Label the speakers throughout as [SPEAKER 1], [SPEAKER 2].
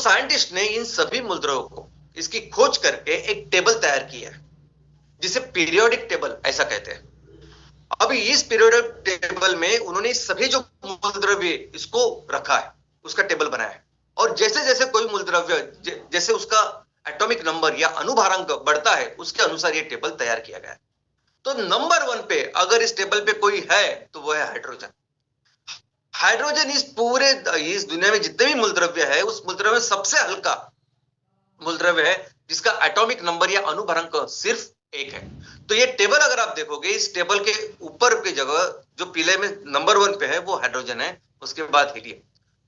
[SPEAKER 1] Scientist ने इन सभी मूलद्रव्यों को इसकी खोज करके एक टेबल तैयार किया है, जिसे पीरियोडिक टेबल ऐसा कहते हैं। अभी इस पीरियोडिक टेबल में उन्होंने सभी जो मूलद्रव्य इसको रखा है, उसका टेबल बनाया है। और जैसे जैसे कोई मूलद्रव्य जैसे उसका एटॉमिक नंबर या अणुभारांक बढ़ता है, उसके अनुसार ये टेबल तैयार किया गया है। तो नंबर 1 पे अगर इस टेबल पे कोई है तो वो है हाइड्रोजन। हाइड्रोजन इस दुनिया में जितने भी मूलद्रव्य है, उस मूलद्रव्य में सबसे हल्का मूलद्रव्य है, जिसका एटॉमिक नंबर या अणुभारांक सिर्फ 1 है। तो ये टेबल अगर आप देखोगे, इस टेबल के ऊपर की जगह जो पीले में नंबर 1 पे है वो हाइड्रोजन है, उसके बाद हीलियम।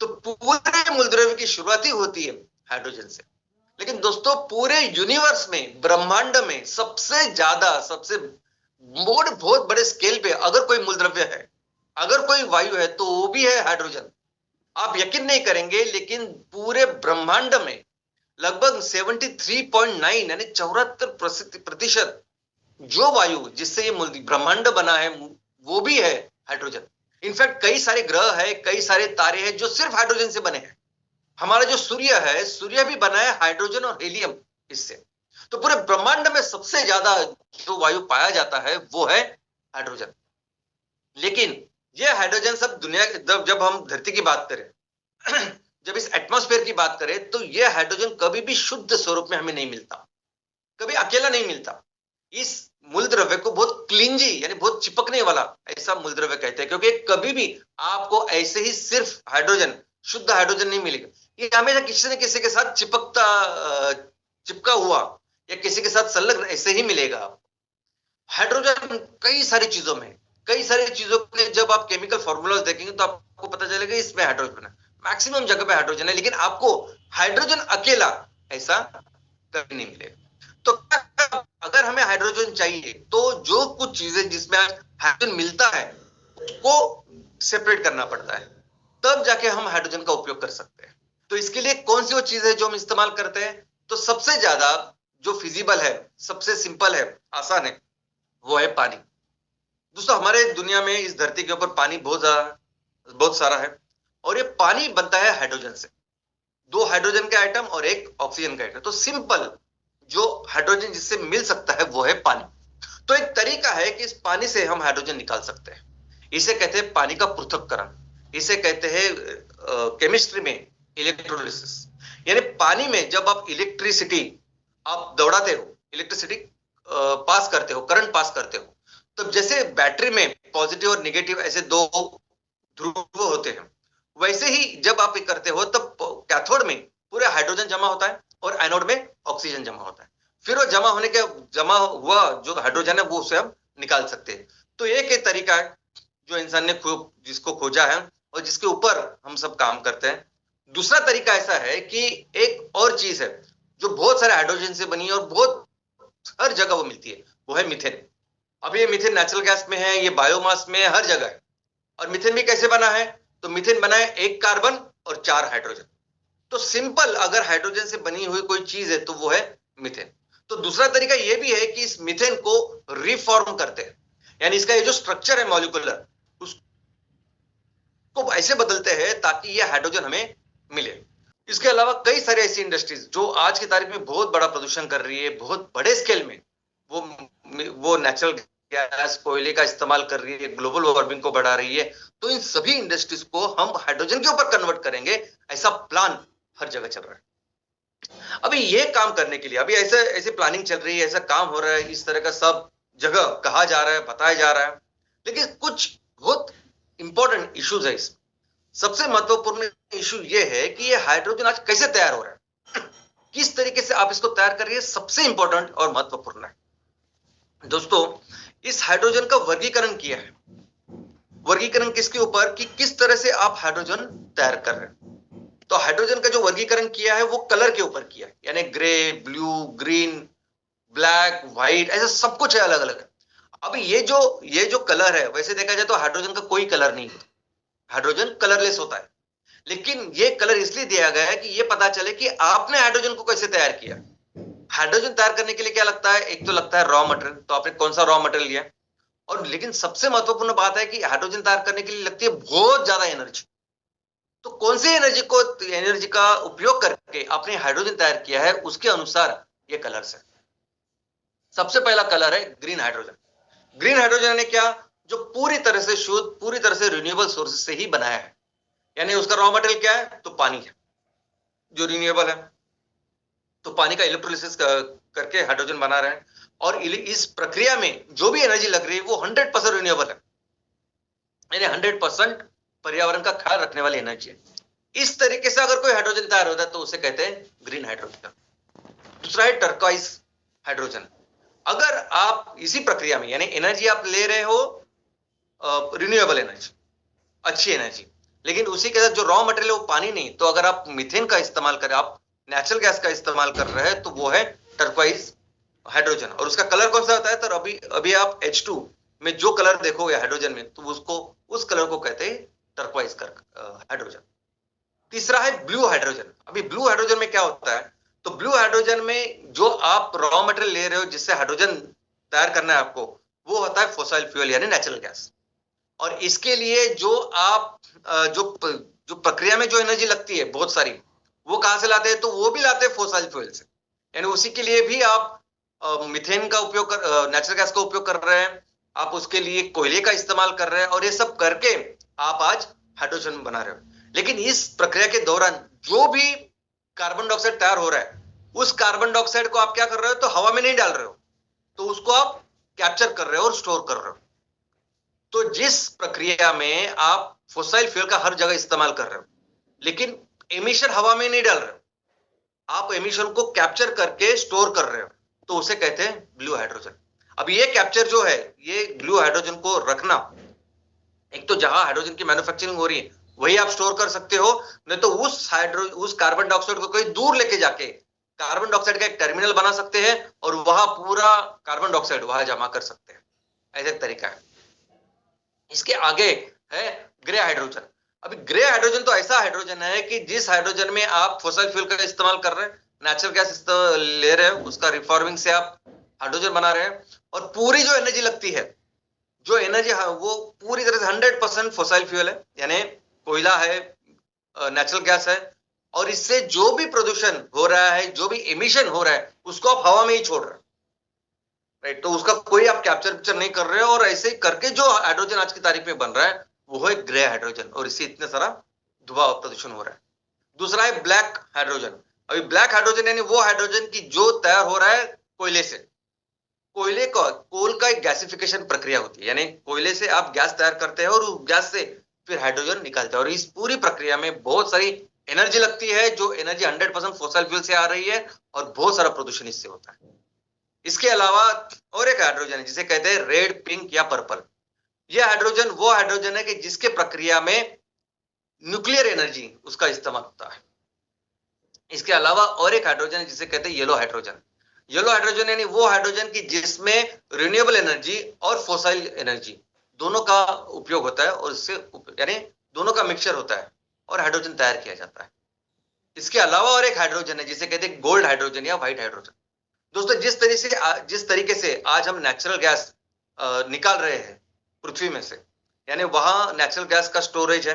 [SPEAKER 1] तो पूरे मूलद्रव्य की शुरुआत ही होती है हाइड्रोजन से। लेकिन दोस्तों, पूरे यूनिवर्स में, ब्रह्मांड में सबसे ज्यादा, सबसे बहुत बड़े स्केल पे अगर कोई मूलद्रव्य है, अगर कोई वायु है, तो वो भी है हाइड्रोजन। आप यकीन नहीं करेंगे, लेकिन पूरे ब्रह्मांड में लगभग 73.9 यानी 74% जो वायु जिससे ये ब्रह्मांड बना है, वो भी है हाइड्रोजन। इनफैक्ट कई सारे ग्रह है, कई सारे तारे हैं जो सिर्फ हाइड्रोजन से बने हैं। हमारा जो सूर्य है, सूर्य भी बना है हाइड्रोजन और हीलियम इससे। तो पूरे ब्रह्मांड में सबसे ज्यादा जो वायु पाया जाता है वो है हाइड्रोजन। लेकिन ये हाइड्रोजन सब दुनिया, जब हम धरती की बात करें, जब इस एटमॉस्फेयर की बात करें, तो ये हाइड्रोजन कभी भी शुद्ध स्वरूप में हमें नहीं मिलता, कभी अकेला नहीं मिलता। इस मूलद्रव्य को बहुत क्लिंजी यानी बहुत चिपकने वाला ऐसा मूलद्रव्य कहते हैं, क्योंकि कभी भी आपको ऐसे ही सिर्फ हाइड्रोजन, शुद्ध हाइड्रोजन नहीं मिलेगा। ये हमेशा किसी न किसी के साथ चिपका हुआ या किसी के साथ संलग्न ऐसे ही मिलेगा आपको। हाइड्रोजन कई सारी चीजों में, कई सारी चीजों के जब आप केमिकल फॉर्मूलाज देखेंगे तो आपको पता चलेगा इसमें हाइड्रोजन है। मैक्सिमम जगह पे हाइड्रोजन है, लेकिन आपको हाइड्रोजन अकेला ऐसा कभी नहीं मिलेगा। तो अगर हमें हाइड्रोजन चाहिए, तो जो कुछ चीजें जिसमें हाइड्रोजन मिलता है उसको सेपरेट करना पड़ता है, तब जाके हम हाइड्रोजन का उपयोग कर सकते हैं। तो इसके लिए कौन सी वो चीज है जो हम इस्तेमाल करते हैं? तो सबसे ज्यादा जो फिजिबल है, सबसे सिंपल है, आसान है, वो है पानी। दोस्तों, हमारे दुनिया में, इस धरती के ऊपर पानी बहुत सारा है, और ये पानी बनता है हाइड्रोजन से। 2 हाइड्रोजन के आइटम और 1 ऑक्सीजन का आइटम। तो सिंपल जो हाइड्रोजन जिससे मिल सकता है वो है पानी। तो एक तरीका है कि इस पानी से हम हाइड्रोजन निकाल सकते हैं। इसे कहते हैं पानी का पृथक्करण। इसे कहते हैं केमिस्ट्री में इलेक्ट्रोलिसिस। यानी पानी में जब आप इलेक्ट्रिसिटी आप दौड़ाते हो, इलेक्ट्रिसिटी पास करते हो, करंट पास करते हो, तो जैसे बैटरी में पॉजिटिव और नेगेटिव ऐसे 2 ध्रुव होते हैं, वैसे ही जब आप ये करते हो तब कैथोड में पूरे हाइड्रोजन जमा होता है और एनोड में ऑक्सीजन जमा होता है। फिर वो जमा हुआ जो हाइड्रोजन है वो उसे हम निकाल सकते हैं। तो एक तरीका है जो इंसान ने जिसको खोजा है और जिसके ऊपर हम सब काम करते हैं। दूसरा तरीका ऐसा है कि एक और चीज है जो बहुत सारे हाइड्रोजन से बनी है और बहुत हर जगह वो मिलती है, वो है मीथेन। अब ये मीथेन नेचुरल गैस में है, ये बायोमास में है, हर जगह है। और मीथेन भी कैसे बना है? तो मीथेन बना है 1 कार्बन और 4 हाइड्रोजन। तो सिंपल अगर हाइड्रोजन से बनी हुई कोई चीज है तो वो है मीथेन। तो दूसरा तरीका ये भी है कि इस मीथेन को रिफॉर्म करते हैं, यानी इसका ये जो स्ट्रक्चर है मॉलिक्यूलर, उसको ऐसे बदलते हैं ताकि ये हाइड्रोजन हमें मिले। इसके अलावा कई सारे ऐसी इंडस्ट्रीज जो आज की तारीख में बहुत बड़ा प्रदूषण कर रही है, बहुत बड़े स्केल में वो नेचुरल गैस, कोयले का इस्तेमाल कर रही है, ग्लोबल वार्मिंग को बढ़ा रही है। तो इन सभी इंडस्ट्रीज को हम हाइड्रोजन के ऊपर कन्वर्ट करेंगे, ऐसा प्लान हर जगह चल रहा है। अभी ये काम करने के लिए अभी ऐसे प्लानिंग चल रही है, ऐसा काम हो रहा है, इस तरह का सब जगह कहा जा रहा है, बताया जा रहा है। लेकिन कुछ बहुत इंपॉर्टेंट इश्यूज है इसमें। सबसे महत्वपूर्ण इशू ये है कि ये हाइड्रोजन आज कैसे तैयार हो रहा है, किस तरीके से आप इसको तैयार कर रही है, सबसे इंपॉर्टेंट और महत्वपूर्ण है। दोस्तों, इस हाइड्रोजन का वर्गीकरण किया है। वर्गीकरण किसके ऊपर? कि किस तरह से आप हाइड्रोजन तैयार कर रहे हैं। तो हाइड्रोजन का जो वर्गीकरण किया है वो कलर के ऊपर किया है, यानी grey, blue, green, black, white, ऐसा सब कुछ है, अलग अलग है। अब ये जो कलर है, वैसे देखा जाए तो हाइड्रोजन का कोई कलर नहीं होता, हाइड्रोजन कलरलेस होता है। लेकिन ये कलर इसलिए दिया गया है कि ये पता चले कि आपने हाइड्रोजन को कैसे तैयार किया। हाइड्रोजन तैयार करने के लिए क्या लगता है? एक तो लगता है रॉ मटेरियल, तो आपने कौन सा रॉ मटेरियल लिया। और लेकिन सबसे महत्वपूर्ण बात है कि हाइड्रोजन तैयार करने के लिए लगती है बहुत ज्यादा एनर्जी। तो कौन सी एनर्जी का उपयोग करके आपने हाइड्रोजन तैयार किया है, उसके अनुसार ये कलर्स है। सबसे पहला कलर है ग्रीन हाइड्रोजन। ग्रीन हाइड्रोजन ने क्या, जो पूरी तरह से शुद्ध, पूरी तरह से रिन्यूएबल सोर्सेज से ही बनाया है, यानी उसका रॉ मटेरियल क्या है, तो पानी है जो रिन्यूएबल है। तो पानी का इलेक्ट्रोलिसिस करके हाइड्रोजन बना रहे हैं, और इस प्रक्रिया में जो भी एनर्जी लग रही है वो 100% रिन्यूएबल है, यानी 100% पर्यावरण का ख्याल रखने वाली एनर्जी है। इस तरीके से अगर कोई हाइड्रोजन तैयार होता है तो उसे कहते हैं ग्रीन हाइड्रोजन। दूसरा है टर्कवाइज हाइड्रोजन। अगर आप इसी प्रक्रिया में, यानी एनर्जी आप ले रहे हो रिन्यूएबल एनर्जी, अच्छी एनर्जी, लेकिन उसी के साथ जो रॉ मटेरियल है वो पानी नहीं, तो अगर आप मीथेन का इस्तेमाल करें, आप नेचुरल गैस का इस्तेमाल कर रहे हैं, तो वो है टर्कवाइज हाइड्रोजन। और उसका कलर कौन सा होता है, तो अभी आप H2 में जो कलर देखोगे हाइड्रोजन में, तो उस कलर को कहते हैं टर्कवाइज हाइड्रोजन। तीसरा है ब्लू हाइड्रोजन। अभी ब्लू हाइड्रोजन में क्या होता है, तो ब्लू हाइड्रोजन में जो आप रॉ मटेरियल ले रहे हो जिससे हाइड्रोजन तैयार करना है आपको, वो होता है फॉसिल फ्यूल यानी नेचुरल गैस। और इसके लिए जो आप जो प्रक्रिया में जो एनर्जी लगती है बहुत सारी, वो कहां से लाते हैं, तो वो भी लाते हैं फॉसिल फ्यूल से। यानी उसी के लिए भी आप मीथेन का उपयोग नेचुरल गैस का उपयोग कर रहे हैं, आप उसके लिए कोयले का इस्तेमाल कर रहे हैं, और ये सब करके आप आज हाइड्रोजन बना रहे हो। लेकिन इस प्रक्रिया के दौरान जो भी कार्बन डाइऑक्साइड तैयार हो रहा है, उस कार्बन डाइऑक्साइड को आप क्या कर रहे हो, तो हवा में नहीं डाल रहे हो, तो उसको आप कैप्चर कर रहे हो और स्टोर कर रहे हो। तो जिस प्रक्रिया में आप फॉसिल फ्यूल का हर जगह इस्तेमाल कर रहे हो, लेकिन एमिशन हवा में नहीं डाल रहे हो, आप एमिशन को कैप्चर करके स्टोर कर रहे हो, तो उसे कहते हैं ब्लू हाइड्रोजन। अब ये कैप्चर जो है, ये ब्लू हाइड्रोजन को रखना, एक तो जहां हाइड्रोजन की मैन्युफैक्चरिंग हो रही है वही आप स्टोर कर सकते हो, नहीं तो उस कार्बन डाइऑक्साइड को कहीं दूर लेके जाके कार्बन डाइऑक्साइड का एक टर्मिनल बना सकते हैं, और वहां पूरा कार्बन डाइऑक्साइड वहां जमा कर सकते हैं। ऐसा एक तरीका है। इसके आगे है ग्रे हाइड्रोजन। अभी ग्रे हाइड्रोजन तो ऐसा हाइड्रोजन है कि जिस हाइड्रोजन में आप फॉसिल फ्यूल का इस्तेमाल कर रहे हैं, नेचुरल गैस ले रहे हो, उसका रिफॉर्मिंग से आप हाइड्रोजन बना रहे हैं, और पूरी जो एनर्जी लगती है, जो एनर्जी वो पूरी तरह से 100% फॉसिल फ्यूल है, यानी कोयला है, नेचुरल गैस है, और इससे जो भी प्रदूषण हो रहा है, जो भी एमिशन हो रहा है, उसको आप हवा में ही छोड़ रहे हैं, राइट। तो उसका कोई आप कैप्चर नहीं कर रहे हो, और ऐसे ही करके जो हाइड्रोजन आज की तारीख में बन रहा है वो है ग्रे हाइड्रोजन, और इससे इतने सारा धुआं प्रदूषण हो रहा है। दूसरा है ब्लैक हाइड्रोजन। अभी ब्लैक हाइड्रोजन यानी वो हाइड्रोजन की जो तैयार हो रहा है कोयले से। कोल का एक गैसिफिकेशन प्रक्रिया होती है, यानी कोयले से आप गैस तैयार करते हैं और उस गैस से फिर हाइड्रोजन निकालते हैं, और इस पूरी प्रक्रिया में बहुत सारी एनर्जी लगती है, जो एनर्जी 100% फॉसिल फ्यूल से आ रही है, और बहुत सारा प्रदूषण इससे होता है। इसके अलावा और एक हाइड्रोजन है जिसे कहते हैं रेड, पिंक या पर्पल। यह हाइड्रोजन वो हाइड्रोजन है कि जिसके प्रक्रिया में न्यूक्लियर एनर्जी उसका इस्तेमाल होता है। इसके अलावा और एक हाइड्रोजन है जिसे कहते हैं येलो हाइड्रोजन। येलो हाइड्रोजन यानी वो हाइड्रोजन की जिसमें रिन्यूएबल एनर्जी और फॉसिल एनर्जी दोनों का उपयोग होता है, और इससे यानी दोनों का मिक्सचर होता है और हाइड्रोजन तैयार किया जाता है। इसके अलावा और एक हाइड्रोजन है जिसे कहते हैं गोल्ड हाइड्रोजन या व्हाइट हाइड्रोजन। दोस्तों, जिस तरीके से आज हम नेचुरल गैस निकाल रहे हैं पृथ्वी में से, यानी वहां नेचुरल गैस का स्टोरेज है,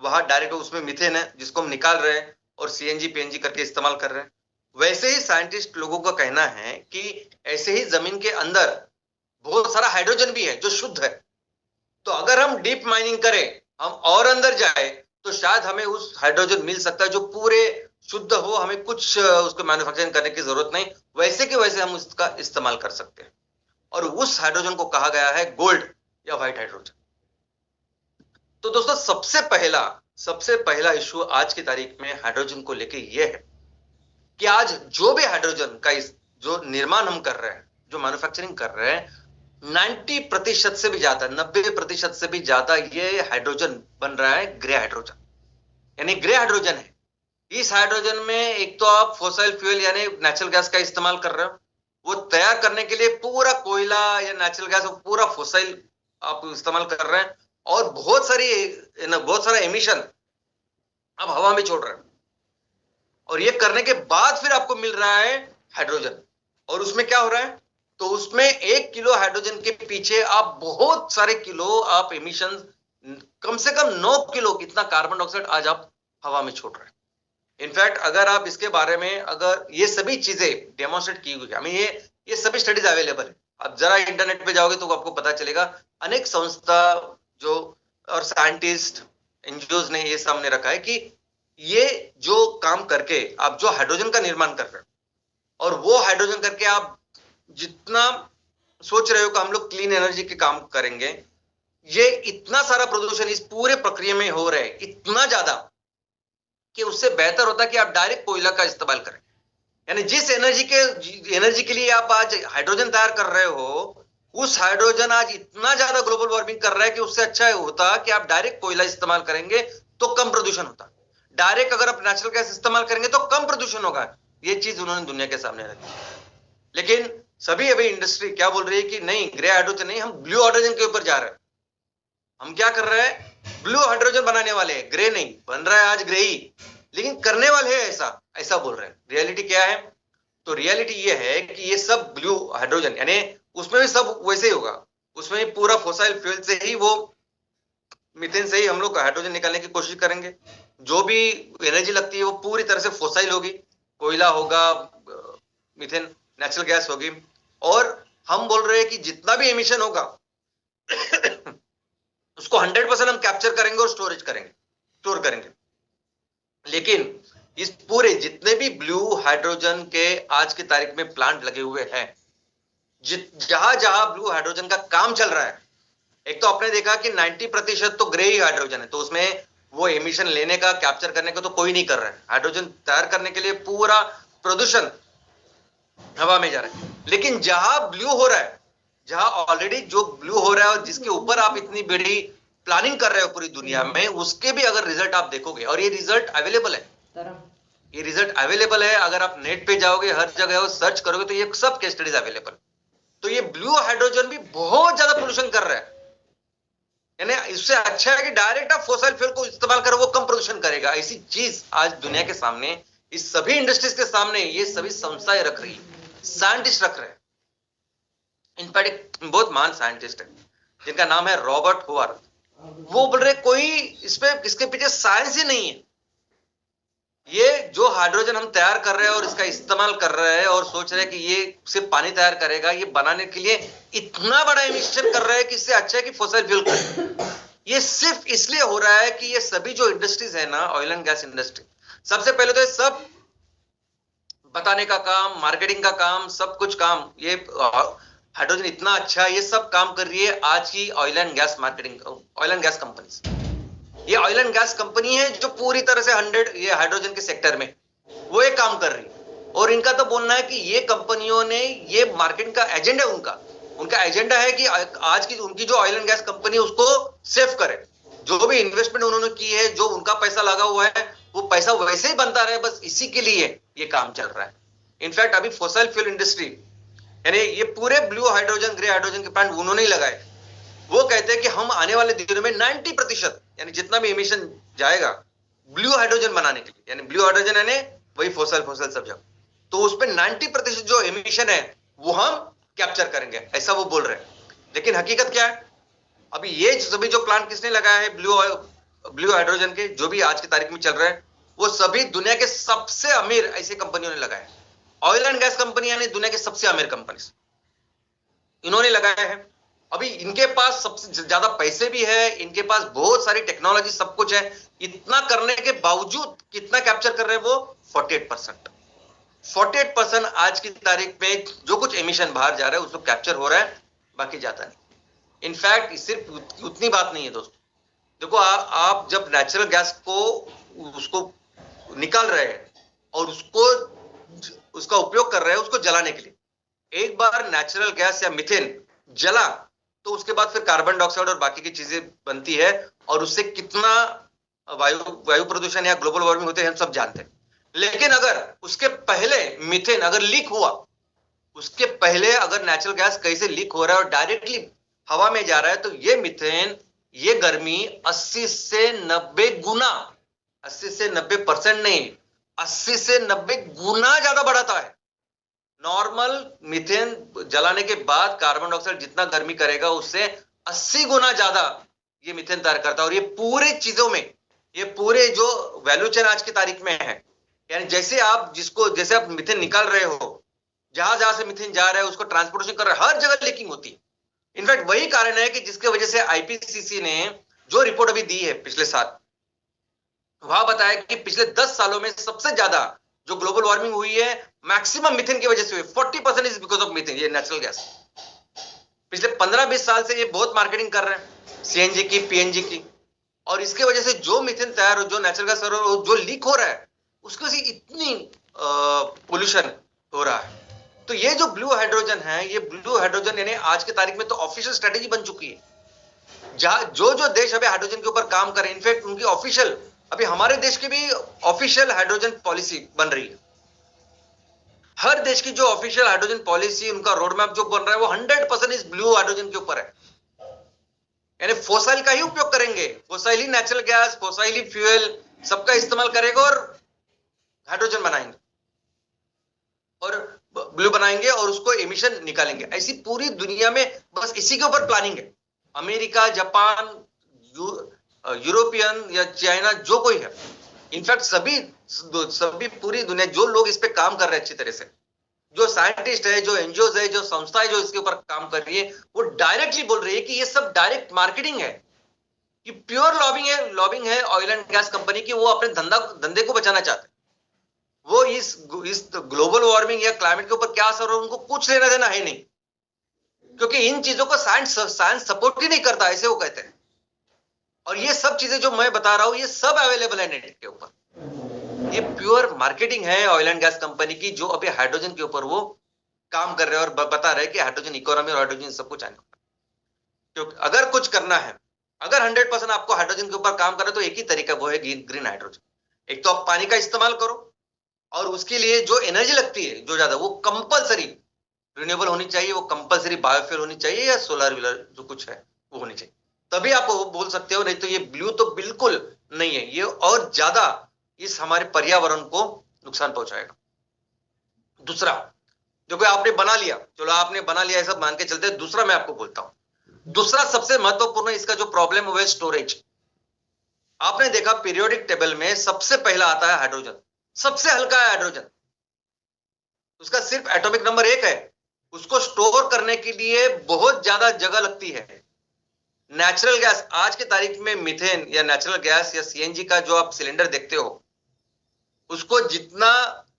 [SPEAKER 1] वहां डायरेक्ट उसमें मीथेन है जिसको हम निकाल रहे हैं और सीएनजी पीएनजी करके इस्तेमाल कर रहे हैं, वैसे ही साइंटिस्ट लोगों का कहना है कि ऐसे ही जमीन के अंदर बहुत सारा हाइड्रोजन भी है जो शुद्ध है। तो अगर हम डीप माइनिंग करें, हम और अंदर जाए, तो शायद हमें उस हाइड्रोजन मिल सकता है जो पूरे शुद्ध हो, हमें कुछ उसको मैन्युफैक्चरिंग करने की जरूरत नहीं, वैसे के वैसे हम उसका इस्तेमाल कर सकते हैं। और उस हाइड्रोजन को कहा गया है गोल्ड या व्हाइट हाइड्रोजन। तो दोस्तों, सबसे पहला इशू आज की तारीख में हाइड्रोजन को लेके ये है कि आज जो भी हाइड्रोजन का जो निर्माण हम कर रहे हैं, जो मैन्युफैक्चरिंग कर रहे हैं, 90% से भी ज्यादा, 90% से भी ज्यादा ये हाइड्रोजन बन रहा है ग्रे हाइड्रोजन, यानी ग्रे हाइड्रोजन है। इस हाइड्रोजन में एक तो आप फॉसिल फ्यूल यानी नेचुरल गैस का इस्तेमाल कर रहे हो, वो तैयार करने के लिए पूरा कोयला या नेचुरल गैस, पूरा फॉसिल आप इस्तेमाल कर रहे हैं, और बहुत सारा एमिशन आप हवा में छोड़ रहे हैं, और ये करने के बाद फिर आपको मिल रहा है हाइड्रोजन। और उसमें क्या हो रहा है, तो उसमें 1 किलो हाइड्रोजन के पीछे आप बहुत सारे किलो आप एमिशन, कम से कम 9 किलो कितना कार्बन डाइऑक्साइड आज आप हवा में छोड़ रहा है। इनफैक्ट अगर आप इसके बारे में, अगर ये सभी चीजें डेमोन्स्ट्रेट की हुई है, ये सभी स्टडीज अवेलेबल है, आप जरा इंटरनेट पे जाओगे तो आपको पता चलेगा। अनेक संस्था जो और साइंटिस्ट एनजीओ ने ये सामने रखा है कि ये जो काम करके आप जो हाइड्रोजन का निर्माण कर रहे हो और वो हाइड्रोजन करके आप जितना सोच रहे हो कि हम लोग क्लीन एनर्जी के काम करेंगे, ये इतना सारा प्रदूषण इस पूरे प्रक्रिया में हो रहा है, इतना ज्यादा कि उससे बेहतर होता कि आप डायरेक्ट कोयला का इस्तेमाल करें। यानी जिस एनर्जी के लिए आप आज हाइड्रोजन तैयार कर रहे हो, उस हाइड्रोजन आज इतना ज्यादा ग्लोबल वार्मिंग कर रहा है कि उससे अच्छा होता कि आप डायरेक्ट कोयला इस्तेमाल करेंगे तो कम प्रदूषण होता। डायरेक्ट अगर आप नेचुरल गैस इस्तेमाल करेंगे तो कम प्रदूषण होगा। ये चीज उन्होंने दुनिया के सामने रखी। लेकिन सभी अभी इंडस्ट्री क्या बोल रही है कि नहीं, ग्रे हाइड्रोजन नहीं, हम ब्लू हाइड्रोजन के ऊपर जा रहे हैं। हम क्या कर रहे हैं? ब्लू हाइड्रोजन बनाने वाले हैं, ग्रे नहीं बन रहा है आज, ग्रे ही, लेकिन करने वाले हैं ऐसा बोल रहे हैं। रियलिटी क्या है? तो रियलिटी ये है कि ये सब ब्लू हाइड्रोजन, यानी उसमें भी सब वैसे ही होगा, उसमें भी पूरा फोसाइल फ्यूल से ही, वो मीथेन से ही हम लोग हाइड्रोजन निकालने की कोशिश करेंगे। जो भी एनर्जी लगती है वो पूरी तरह से फोसाइल होगी, कोयला होगा, मीथेन नेचुरल गैस होगी। और हम बोल रहे हैं कि जितना भी एमिशन होगा उसको 100% हम कैप्चर करेंगे और स्टोर करेंगे। लेकिन इस पूरे जितने भी ब्लू हाइड्रोजन के आज की तारीख में प्लांट लगे हुए हैं, जहां जहां ब्लू हाइड्रोजन का काम चल रहा है, एक तो आपने देखा कि 90% तो ग्रे ही हाइड्रोजन है, तो उसमें वो एमिशन लेने का, कैप्चर करने का तो कोई नहीं कर रहा है। हाइड्रोजन तैयार करने के लिए पूरा प्रदूषण हवा में जा रहा है। लेकिन जहां ब्लू हो रहा है, जहां ऑलरेडी जो ब्लू हो रहा है और जिसके ऊपर आप इतनी बड़ी प्लानिंग कर रहे हो पूरी दुनिया में, उसके भी अगर रिजल्ट आप देखोगे, और ये रिजल्ट अवेलेबल है, अगर आप नेट पे जाओगे, हर जगह सर्च करोगे तो ये सब केस स्टडीज अवेलेबल। तो ये ब्लू हाइड्रोजन भी बहुत ज्यादा पोल्यूशन कर रहा है। यानी इससे अच्छा है कि डायरेक्ट आप फोसिल फ्यूल को इस्तेमाल करो, वो कम प्रदूषण करेगा। ऐसी चीज आज दुनिया के सामने, इस सभी इंडस्ट्रीज के सामने ये सभी संस्थाएं रख रही, साइंटिस्ट रख रहे हैं। इनफैक्ट एक बहुत महान साइंटिस्ट है जिनका नाम है रॉबर्ट हुआर्थ। वो बोल रहे कोई इसके पीछे साइंस ही नहीं है। ये जो हाइड्रोजन हम तैयार कर रहे हैं और इसका इस्तेमाल कर रहे हैं और सोच रहे हैं कि ये सिर्फ पानी तैयार करेगा, ये बनाने के लिए इतना बड़ा एमिशन कर रहे हैं कि इससे अच्छा है कि फॉसिल फ्यूल करें। ये सिर्फ इसलिए हो रहा है कि ये सभी जो इंडस्ट्रीज है ना, ऑयल एंड गैस इंडस्ट्री, सबसे पहले तो ये सब बताने का काम, मार्केटिंग का काम, सब कुछ काम, ये हाइड्रोजन इतना अच्छा है, ये सब काम कर रही है आज की oil and gas marketing, oil and gas companies. ये ऑयल एंड गैस कंपनी है जो पूरी तरह से 100 ये हाइड्रोजन के सेक्टर में वो एक काम कर रही है। और इनका तो बोलना है कि ये कंपनियों ने ये मार्केटिंग का एजेंडा, उनका एजेंडा है कि आज की उनकी जो ऑयल एंड गैस कंपनी उसको सेव करे। जो भी इन्वेस्टमेंट उन्होंने की है, जो उनका पैसा लगा हुआ है, वो पैसा वैसे ही बनता रहे, बस इसी के लिए ये काम चल रहा है। इनफैक्ट अभी फॉसिल फ्यूल इंडस्ट्री, यानी ये पूरे ब्लू हाइड्रोजन, ग्रे हाइड्रोजन के प्लांट उन्होंने ही लगाए। वो कहते हैं कि हम आने वाले दिनों में 90%, यानी जितना भी एमिशन जाएगा ब्लू हाइड्रोजन बनाने के लिए, यानी ब्लू हाइड्रोजन यानी वही फॉसिल सब जगह, तो उसमें 90% जो एमिशन है वो हम कैप्चर करेंगे, ऐसा वो बोल रहे हैं। लेकिन हकीकत क्या है? अभी ये सभी जो प्लांट किसने लगाया है ब्लू हाइड्रोजन के, जो भी आज की तारीख में चल रहे हैं, वो सभी दुनिया के सबसे अमीर ऐसी कंपनियों ने लगाया है। ऑयल एंड गैस कंपनी यानी दुनिया के सबसे अमीर कंपनी, इन्होंने लगाया है। अभी इनके पास सबसे ज्यादा पैसे भी है, इनके पास बहुत सारी टेक्नोलॉजी, सब कुछ है। इतना करने के बावजूद कितना कैप्चर कर रहे हैं वो? 48%। 48% आज की तारीख में जो कुछ एमिशन बाहर जा रहा है उसको कैप्चर हो रहा है, बाकी जाता नहीं। इनफैक्ट सिर्फ उतनी बात नहीं है दोस्तों, देखो आप जब नेचुरल गैस को उसको निकाल रहे हैं और उसका उपयोग कर रहे हैं उसको जलाने के लिए, एक बार नेचुरल गैस या मीथेन जला तो उसके बाद फिर कार्बन डाइऑक्साइड और बाकी की चीजें बनती है, और उससे कितना वायु प्रदूषण या ग्लोबल वार्मिंग होते हैं हम सब जानते हैं। लेकिन अगर उसके पहले मीथेन अगर लीक हुआ, उसके पहले अगर नेचुरल गैस कहीं से लीक हो रहा है और डायरेक्टली हवा में जा रहा है, तो ये मीथेन, ये गर्मी 80 से 90 गुना, 80 से 90% नहीं, 80 से 90 गुना ज्यादा बढ़ाता है। नॉर्मल मीथेन जलाने के बाद कार्बन डाइऑक्साइड जितना गर्मी करेगा उससे 80 गुना ज्यादा ये मीथेन तैयार करता है। और ये पूरे चीजों में ये पूरे जो वैल्यू चेन आज की तारीख में है, यानी जैसे आप मीथेन निकाल रहे हो, जहां जहां से मीथेन जा रहा है उसको ट्रांसपोर्टेशन कर रहे हैं, हर जगह लीकिंग होती है। इनफैक्ट वही कारण है कि जिसके वजह से आईपीसीसी ने जो रिपोर्ट अभी दी है पिछले साल, वहां बताया कि पिछले 10 सालों में सबसे ज्यादा जो ग्लोबल वार्मिंग हुई है मैक्सिमम मीथेन की वजह से हुई। 40% इज बिकॉज ऑफ मीथेन, ये नेचुरल गैस। पिछले 15-20 साल से ये बहुत मार्केटिंग कर रहे हैं सीएनजी की, पीएनजी की, और इसके वजह से जो मीथेन तैयार हो, जो नेचुरल गैस जो लीक हो रहा है, उसकी वजह से इतनी पोल्यूशन हो रहा है। तो ये जो ब्लू हाइड्रोजन है, ये ब्लू हाइड्रोजन यानी आज की तारीख में तो ऑफिशियल स्ट्रेटेजी बन चुकी है। जो देश अभी हाइड्रोजन के ऊपर काम कर रहे हैं, इनफैक्ट उनकी ऑफिशियल, अभी हमारे देश की भी ऑफिशियल हाइड्रोजन पॉलिसी बन रही है। हर देश की जो ऑफिशियल हाइड्रोजन पॉलिसी, उनका रोड मैप जो बन रहा है, वो 100% इस ब्लू हाइड्रोजन के ऊपर है। यानी फोसाइल का ही उपयोग करेंगे, फोसाइल ही नेचुरल गैस, फोसाइल ही फ्यूल, सबका इस्तेमाल करेंगे और हाइड्रोजन बनाएंगे और ब्लू बनाएंगे और उसको एमिशन निकालेंगे। ऐसी पूरी दुनिया में बस इसी के ऊपर प्लानिंग है। अमेरिका, जापान, यूरोपियन या चाइना, जो कोई है, इनफैक्ट सभी पूरी दुनिया, जो लोग इस पे काम कर रहे हैं अच्छी तरह से, जो साइंटिस्ट है, जो एनजीओ है, जो संस्थाएं जो इसके ऊपर काम कर रही है, वो डायरेक्टली बोल रही है कि ये सब डायरेक्ट मार्केटिंग है, कि प्योर लॉबिंग है ऑयल एंड गैस कंपनी की। वो अपने धंधे को बचाना चाहते हैं। वो इस ग्लोबल वार्मिंग या क्लाइमेट के ऊपर क्या असर हो, उनको कुछ लेना देना है नहीं, क्योंकि इन चीजों को साइंस सपोर्ट ही नहीं करता, ऐसे वो कहते हैं। और ये सब चीजें जो मैं बता रहा हूं, ये सब अवेलेबल है नेट के ऊपर। ये प्योर मार्केटिंग है ऑयल एंड गैस कंपनी की, जो अभी हाइड्रोजन के ऊपर वो काम कर रहे हैं और बता रहे हैं कि हाइड्रोजन इकोनॉमी और हाइड्रोजन सब कुछ आने। क्योंकि अगर कुछ करना है, अगर 100% आपको हाइड्रोजन के ऊपर काम करना है, तो एक ही तरीका, वो है ग्रीन हाइड्रोजन। एक तो आप पानी का इस्तेमाल करो, और उसके लिए जो एनर्जी लगती है जो ज्यादा, वो कंपलसरी रिन्यूएबल होनी चाहिए, वो कंपलसरी बायोफ्यूल होनी चाहिए या सोलर व्हीलर जो कुछ है वो होनी चाहिए, तभी आप वो बोल सकते हो। नहीं तो ये ब्लू तो बिल्कुल नहीं है, ये और ज्यादा इस हमारे पर्यावरण को नुकसान पहुंचाएगा। दूसरा, देखो आपने बना लिया, चलो आपने बना लिया, ऐसा मान के चलते। दूसरा मैं आपको बोलता हूं, दूसरा सबसे महत्वपूर्ण इसका जो प्रॉब्लम है स्टोरेज। आपने देखा पीरियोडिक टेबल में सबसे पहला आता है हाइड्रोजन, सबसे हल्का है हाइड्रोजन, उसका सिर्फ एटॉमिक नंबर 1 है। उसको स्टोर करने के लिए बहुत ज्यादा जगह लगती है। नेचुरल गैस आज की तारीख में, मीथेन या नेचुरल गैस या सीएनजी का जो आप सिलेंडर देखते हो, उसको जितना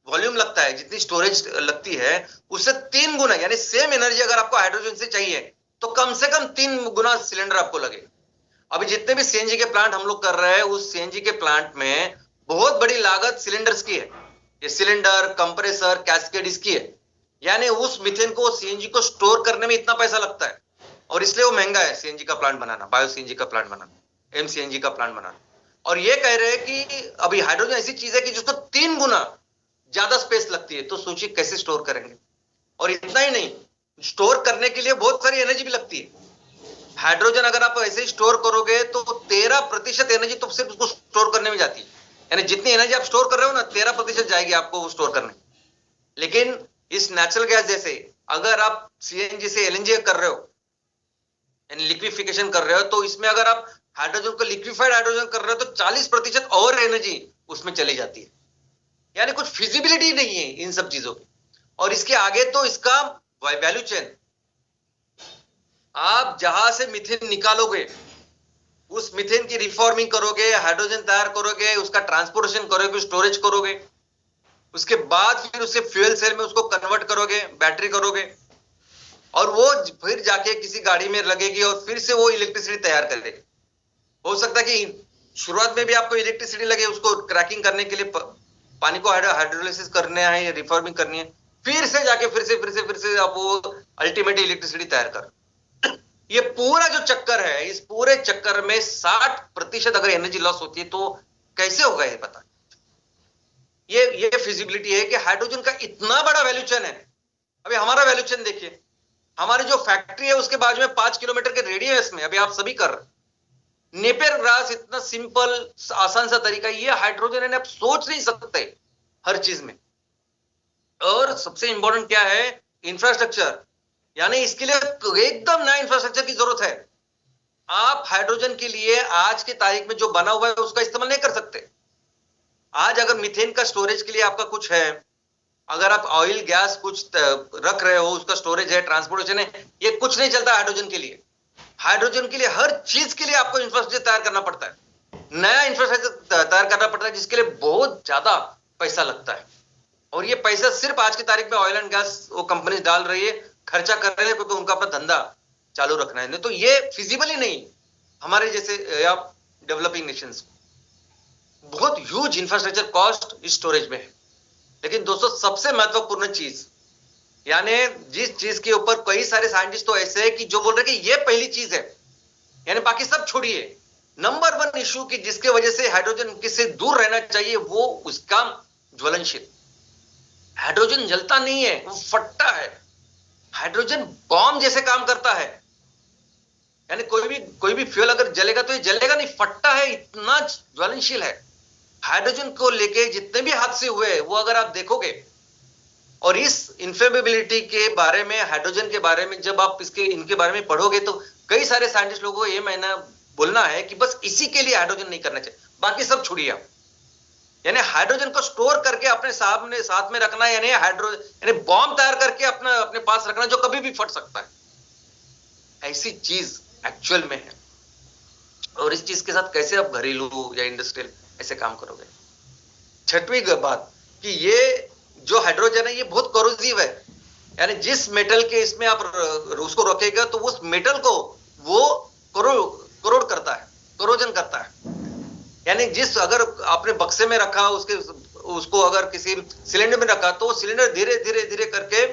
[SPEAKER 1] वॉल्यूम लगता है, जितनी स्टोरेज लगती है, उससे 3 गुना, यानी सेम एनर्जी अगर आपको हाइड्रोजन से चाहिए तो कम से कम 3 गुना सिलेंडर आपको लगे। अभी जितने भी सीएनजी के प्लांट हम लोग कर रहे हैं, उस सीएनजी के प्लांट में बहुत बड़ी लागत सिलेंडर्स की है। ये सिलेंडर, कंप्रेसर, कैस्केड इसकी है। यानी उस मीथेन को, सीएनजी को स्टोर करने में इतना पैसा लगता है, और इसलिए वो महंगा है सीएनजी का प्लांट बनाना, बायो सीएनजी का प्लांट बनाना, एमसीएनजी का प्लांट बनाना। और ये कह रहे हैं कि अभी हाइड्रोजन ऐसी चीज है कि जिसको 3 गुना ज्यादा स्पेस लगती है, तो सोचिए कैसे स्टोर करेंगे। और इतना ही नहीं, स्टोर करने के लिए बहुत सारी एनर्जी भी लगती है। हाइड्रोजन अगर आप ऐसे ही स्टोर करोगे तो 13% एनर्जी तो सिर्फ उसको स्टोर करने में जाती है। यानी जितनी एनर्जी आप स्टोर कर रहे हो ना, 13% जाएगी आपको स्टोर करने। लेकिन इस नेचुरल गैस जैसे, अगर आप सीएनजी से एलएनजी कर रहे हो, यानी लिक्विफिकेशन कर रहे हो, तो इसमें अगर आप हाइड्रोजन को लिक्विफाइड हाइड्रोजन कर रहे हो, तो 40% और एनर्जी उसमें चली जाती है। यानी कुछ फिजिबिलिटी नहीं है इन सब चीजों की। और इसके आगे तो इसका वैल्यू चेन, आप जहां से मीथेन निकालोगे, उस मीथेन की रिफॉर्मिंग करोगे, हाइड्रोजन तैयार करोगे, उसका ट्रांसपोर्टेशन करोगे, स्टोरेज करोगे, उसके बाद फिर उसे फ्यूल सेल में उसको कन्वर्ट करोगे, बैटरी करोगे, और वो फिर जाके किसी गाड़ी में लगेगी और फिर से वो इलेक्ट्रिसिटी तैयार करेगी। हो सकता है कि शुरुआत में भी आपको इलेक्ट्रिसिटी लगे, उसको क्रैकिंग करने के लिए पानी को हाइड्रोलिसिस करना है या रिफॉर्मिंग करनी है, फिर से जाके फिर से आप वो अल्टीमेट इलेक्ट्रिसिटी तैयार कर। ये पूरा जो चक्कर है, इस पूरे चक्कर में 60% अगर एनर्जी लॉस होती है तो कैसे होगा ये पता। ये फिजिबिलिटी है कि हाइड्रोजन का इतना बड़ा वैल्यू चेन है। अभी हमारा वैल्यू चेन देखिए, हमारी जो फैक्ट्री है उसके बाजू में 5 किलोमीटर के रेडियस में अभी आप सभी कर रहे हैं। नेपियर ग्रास, इतना सिंपल आसान सा तरीका, ये हाइड्रोजन है, आप सोच नहीं सकते हर चीज में। और सबसे इंपॉर्टेंट क्या है, इंफ्रास्ट्रक्चर। यानी इसके लिए एकदम नया इंफ्रास्ट्रक्चर की जरूरत है। आप हाइड्रोजन के लिए आज की तारीख में जो बना हुआ है उसका इस्तेमाल नहीं कर सकते। आज अगर मीथेन का स्टोरेज के लिए आपका कुछ है, अगर आप ऑयल गैस कुछ रख रहे हो, उसका स्टोरेज है, ट्रांसपोर्टेशन है, ये कुछ नहीं चलता हाइड्रोजन के लिए। हाइड्रोजन के लिए हर चीज के लिए आपको इंफ्रास्ट्रक्चर तैयार करना पड़ता है, नया इंफ्रास्ट्रक्चर तैयार करना पड़ता है, जिसके लिए बहुत ज्यादा पैसा लगता है। और ये पैसा सिर्फ आज की तारीख में ऑयल एंड गैस वो कंपनी डाल रही है, खर्चा कर रहे हैं, क्योंकि उनका अपना धंधा चालू रखना है। नहीं तो ये फिजिबल ही नहीं हमारे जैसे या डेवलपिंग नेशंस। बहुत ह्यूज इंफ्रास्ट्रक्चर कॉस्ट इस स्टोरेज में है। लेकिन दोस्तों सबसे महत्वपूर्ण चीज, यानी जिस चीज के ऊपर कई सारे साइंटिस्ट तो ऐसे हैं कि जो बोल रहे हैं कि ये पहली चीज है, यानी बाकी सब छोड़िए, नंबर 1 इशू की जिसके वजह से हाइड्रोजन किससे दूर रहना चाहिए वो उसका ज्वलनशील। हाइड्रोजन जलता नहीं है, वो फटता है। हाइड्रोजन बॉम्ब जैसे काम करता है, यानी कोई भी फ्यूल अगर जलेगा तो ये जलेगा नहीं, फटता है, इतना ज्वलनशील है। हाइड्रोजन को लेके जितने भी हादसे हुए वो अगर आप देखोगे, और इस इनफ्लेमेबिलिटी के बारे में, हाइड्रोजन के बारे में जब आप इनके बारे में पढ़ोगे तो कई सारे साइंटिस्ट लोगों को ये मैंने बोलना है कि बस इसी के लिए हाइड्रोजन नहीं करना चाहिए, बाकी सब छोड़िए आप। यानी हाइड्रोजन को स्टोर करके अपने साथ में रखना, यानी बॉम्ब तैयार करके अपने पास रखना जो कभी भी फट सकता है। ऐसी चीज एक्चुअल में है। और इस चीज के साथ कैसे आप घरेलू या इंडस्ट्रियल ऐसे काम करोगे। छठवीं बात कि ये जो हाइड्रोजन है ये बहुत कोरोसिव है, यानी जिस मेटल के इसमें आप उसको रखेगा तो उस मेटल को वो कोरोड करता है, कोरोजन करता है। यानी जिस अगर आपने बक्से में रखा उसको अगर किसी सिलेंडर में रखा तो सिलेंडर धीरे धीरे धीरे करके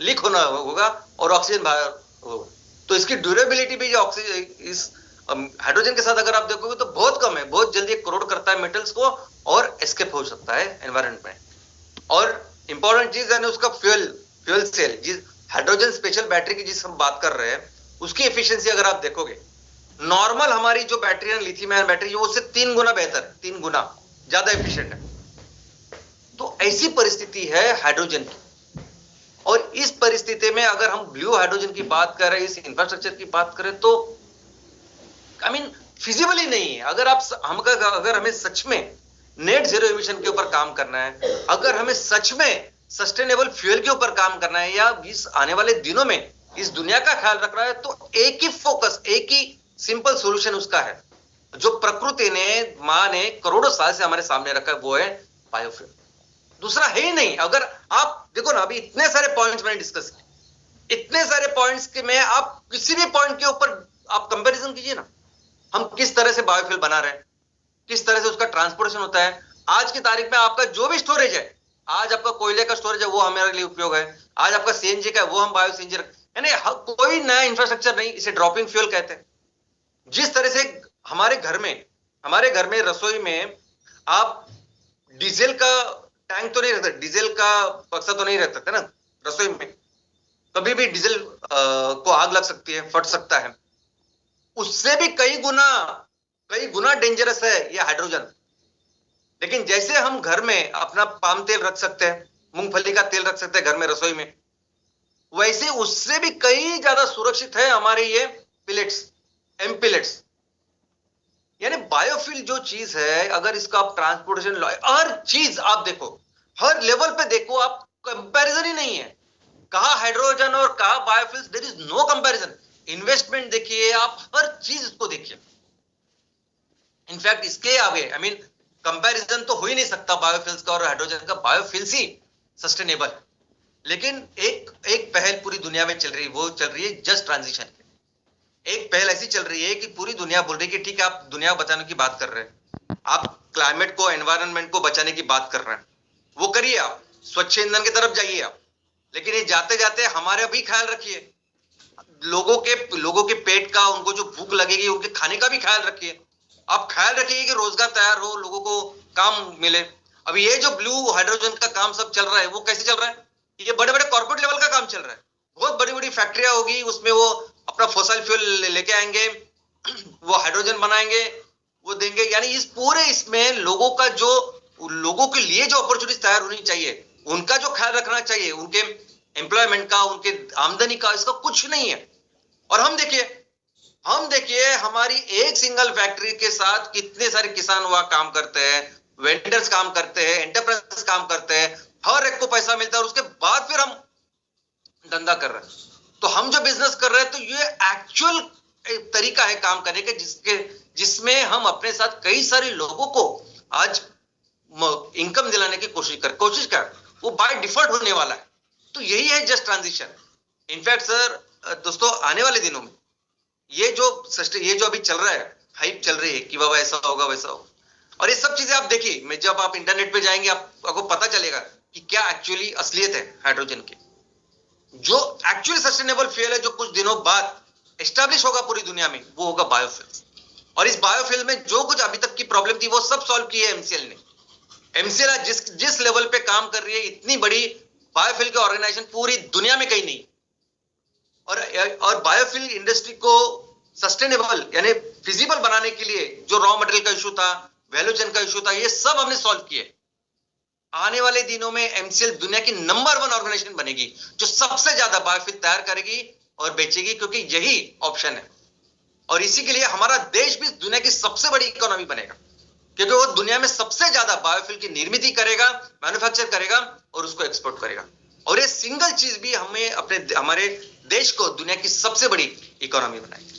[SPEAKER 1] लीक होना होगा और ऑक्सीजन बाहर होगा। तो इसकी ड्यूरेबिलिटी भी ऑक्सीजन इस हाइड्रोजन के साथ अगर आप देखोगे तो बहुत कम है, बहुत जल्दी कोरोड करता है मेटल्स को और एस्केप हो सकता है एनवायरनमेंट में। और इंपॉर्टेंट चीज है उसका फ्यूल सेल, जिस हाइड्रोजन स्पेशल बैटरी की जिस हम बात कर रहे हैं उसकी एफिशिएंसी अगर आप देखोगे, नॉर्मल हमारी जो बैटरी है लिथियम आयन बैटरी वो उससे 3 गुना बेहतर है, 3 गुना ज्यादा एफिशिएंट है। तो ऐसी परिस्थिति है हाइड्रोजन की। और इस परिस्थिति में अगर हम ब्लू हाइड्रोजन की बात करें, इस इंफ्रास्ट्रक्चर की बात करें तो फिजिबल ही नहीं है। अगर हमें सच में नेट जीरो एमिशन के ऊपर काम करना है, अगर हमें सच में सस्टेनेबल फ्यूल के ऊपर काम करना है, या इस आने वाले दिनों में इस दुनिया का ख्याल रखना है, तो एक ही फोकस, एक ही सिंपल सॉल्यूशन उसका है जो प्रकृति ने, मां ने करोड़ों साल से हमारे सामने रखा है, वो है बायोफ्यूल। दूसरा है ही नहीं। अगर आप देखो ना, अभी इतने सारे पॉइंट्स मैंने डिस्कस किए, इतने सारे पॉइंट्स के में आप किसी भी पॉइंट के ऊपर आप कंपैरिजन कीजिए ना, हम किस तरह से बायोफ्यूल बना रहे हैं, किस तरह से उसका ट्रांसपोर्टेशन होता है। आज की तारीख में आपका जो भी स्टोरेज है, आज आपका कोयले का स्टोरेज है वो हमारे लिए उपयोग है, आज आपका सीएनजी का है वो हम बायो सीएनजी, यानी कोई नया इंफ्रास्ट्रक्चर नहीं, इसे ड्रॉपिंग फ्यूल कहते हैं। जिस तरह से हमारे घर में रसोई में आप डीजल का टैंक तो नहीं रखते, डीजल का बक्सा तो नहीं रखते ना रसोई में, कभी भी डीजल को आग लग सकती है, फट सकता है। उससे भी कई गुना डेंजरस है ये हाइड्रोजन। लेकिन जैसे हम घर में अपना पाम तेल रख सकते हैं, मूंगफली का तेल रख सकते हैं घर में रसोई में, वैसे उससे भी कई ज्यादा सुरक्षित है हमारे ये पिलेट्स, एमपिलेट्स। यानी बायोफ्यूल जो चीज है, अगर इसका आप ट्रांसपोर्टेशन, हर चीज आप देखो, हर लेवल पे देखो आप, कंपैरिजन ही नहीं है। कहा हाइड्रोजन और कहा biofuels, there is no comparison. Investment देखिए आप, हर चीज इसको देखिए। इनफैक्ट इसके आगे कंपैरिजन तो हो ही नहीं सकता बायोफ्यूल्स का और हाइड्रोजन का। बायोफ्यूल्स ही सस्टेनेबल। लेकिन एक पहल पूरी दुनिया में चल रही है, वो चल रही है जस्ट ट्रांजिशन। एक पहल ऐसी चल रही है कि पूरी दुनिया बोल रही है कि ठीक है, आप दुनिया बचाने की बात कर रहे हैं, आप क्लाइमेट को, एनवायरनमेंट को बचाने की बात कर रहे हैं, वो करिए, आप स्वच्छ ईंधन की तरफ जाइए आप। लेकिन ये जाते जाते हमारे भी ख्याल रखिए, लोगों के पेट का, उनको जो भूख लगेगी उनके खाने का भी ख्याल रखिए। आप ख्याल रखिए कि रोजगार तैयार हो, लोगों को काम मिले। अभी ये जो ब्लू हाइड्रोजन का काम सब चल रहा है, वो कैसे चल रहा है? ये बड़े बड़े कॉर्पोरेट लेवल का काम चल रहा है। बहुत बड़ी बड़ी फैक्ट्रियां होगी, उसमें वो अपना फॉसिल फ्यूल लेके आएंगे, वो हाइड्रोजन बनाएंगे, वो देंगे। यानी इसमें लोगों के लिए जो अपॉर्चुनिटीज तैयार होनी चाहिए, उनका जो ख्याल रखना चाहिए, उनके एम्प्लॉयमेंट का, उनके आमदनी का, इसका कुछ नहीं है। और हम देखिए हम देखिए हमारी एक सिंगल फैक्ट्री के साथ कितने सारे किसान वहां काम करते हैं, वेंडर्स काम करते हैं, एंटरप्राइज काम करते हैं, हर एक को पैसा मिलता है और उसके बाद फिर हम धंधा कर रहे हैं। तो हम जो बिजनेस कर रहे हैं तो ये एक्चुअल तरीका है काम करने के जिसमें हम अपने साथ कई सारे लोगों को आज इनकम दिलाने की कोशिश कर वो बाय डिफॉल्ट होने वाला है। तो यही है जस्ट ट्रांजिशन। इनफैक्ट सर दोस्तों आने वाले दिनों में ये जो अभी चल रहा है, हाइप चल रही है कि बाबा ऐसा होगा वैसा होगा, और ये सब चीजें आप देखिए, मैं जब आप इंटरनेट पे जाएंगे आपको पता चलेगा कि क्या एक्चुअली असलियत है हाइड्रोजन की। जो एक्चुअली सस्टेनेबल फ्यूल है जो कुछ दिनों बाद एस्टैब्लिश होगा पूरी दुनिया में, वो होगा बायोफ्यूल। और इस बायोफ्यूल में जो कुछ अभी तक की प्रॉब्लम थी वो सब सॉल्व की है एमसीएल ने। एमसीएल आज जिस लेवल पे काम कर रही है, इतनी बड़ी बायोफ्यूल की ऑर्गेनाइजेशन पूरी दुनिया में कहीं नहीं। और बायोफ्यूल इंडस्ट्री को सस्टेनेबल यानी फिजिबल बनाने के लिए जो रॉ मटेरियल का इशू था, वैल्यू चेन का इशू था, ये सब हमने सॉल्व किए। आने वाले दिनों में एमसीएल दुनिया की नंबर 1 ऑर्गेनाइजेशन बनेगी जो सबसे ज्यादा बायोफ्यूल तैयार करेगी और बेचेगी, क्योंकि यही ऑप्शन है। और इसी के लिए हमारा देश भी दुनिया की सबसे बड़ी इकोनॉमी बनेगा, क्योंकि वो दुनिया में सबसे ज्यादा बायोफ्यूल की निर्मित करेगा, मैन्युफैक्चर करेगा और उसको एक्सपोर्ट करेगा। और ये सिंगल चीज भी हमें हमारे देश को दुनिया की सबसे बड़ी इकोनॉमी बनाएगी।